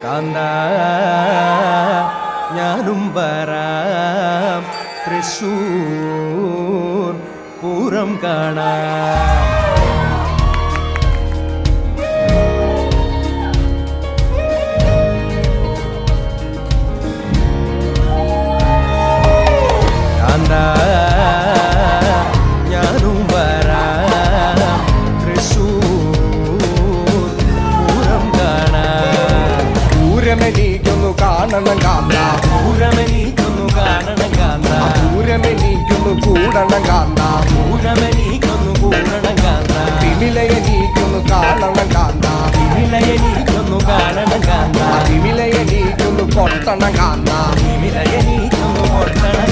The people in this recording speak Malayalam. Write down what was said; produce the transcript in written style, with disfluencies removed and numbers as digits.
കാന്ത ഞാനും വരാം തൃശ്ശൂർ പൂരം കാണാം. കാന്ത ഞാനും വരാം തൃശ്ശൂർ പൂരം കാണാം. പൂരമെനിക്കൊന്നു കാണണം കാന്ത, പൂരമെനിക്കൊന്നു കാണണം കാന്ത, പൂരമെനിക്കൊന്നു കൂടണം കാന്ത, പൂരമെനിക്കൊന്നു കൂടണം കാന്ത, തിമിലയെനിക്കൊന്നു കാണണം കാന്ത, തിമിലയെനിക്കൊന്നു കാണണം കാന്ത, തിമിലയെനിക്കൊന്നു കൊട്ടണം കാന്ത, തിമിലയെനിക്കൊന്നു കൊട്ടണം